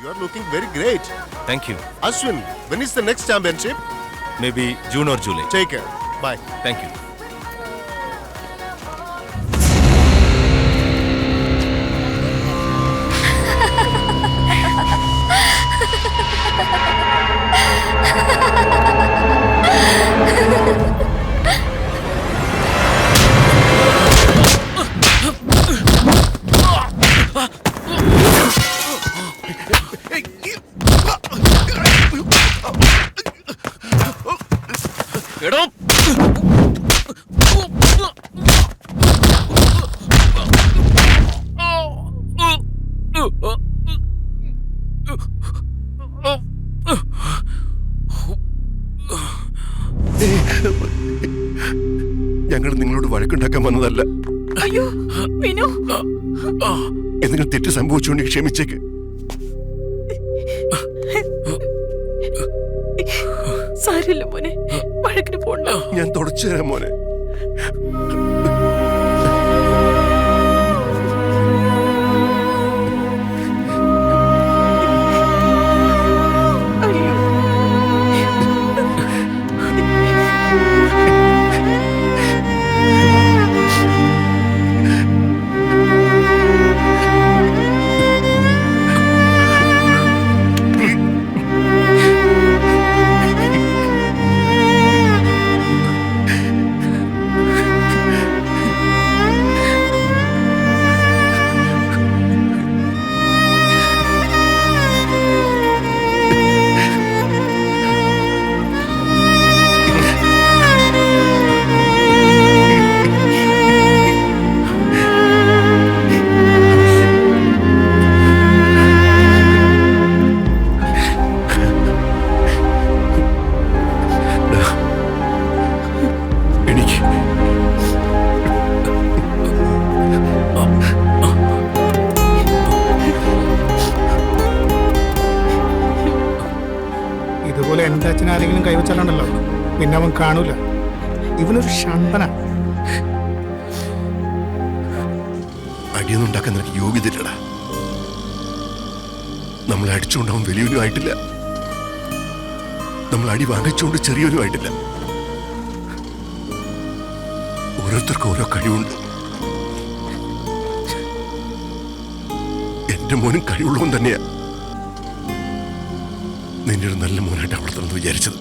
You are looking very great. Thank you. Ashwin, when is the next championship? Maybe June or July. Take care. Bye. Thank you. എടോ ഞങ്ങൾ നിങ്ങളോട് വഴക്കുണ്ടാക്കാൻ വന്നതല്ല. അയ്യോ വിനു, എന്തെങ്കിലും തെറ്റ് സംഭവിച്ചുകൊണ്ട് ക്ഷമിച്ചേക്ക്. സാരില്ല മോനെ, വഴക്കിന് പോണ്ട. ഞാൻ തുടച്ചു തരാം മോനെ. ഇതുപോലെ എൻ്റെ അച്ഛൻ ആരെങ്കിലും കൈവച്ചാലുണ്ടല്ലോ പിന്നെ അവൻ കാണൂല. ഇവനൊരു ഷണ്ടന. അടിയൊന്നും ഉണ്ടാക്കാൻ നിനക്ക് യോഗ്യതയില്ലടാ. നമ്മളെ അടിച്ചുകൊണ്ട് അവൻ വലിയവനും ആയിട്ടില്ല. നമ്മൾ അടി വാങ്ങിച്ചുകൊണ്ട് ചെറിയവനും ആയിട്ടില്ല. ഓരോരുത്തർക്കും ഓരോ കഴിവുണ്ട്. എന്റെ മോനും കഴിവുള്ളവൻ തന്നെയാ. നിന്റെ ഒരു നല്ല മോനായിട്ട് വളർത്തണമെന്ന് വിചാരിച്ചത്.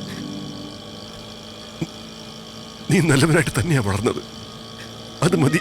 നീ നല്ലവനായിട്ട് തന്നെയാ വളർന്നത്. അത് മതി.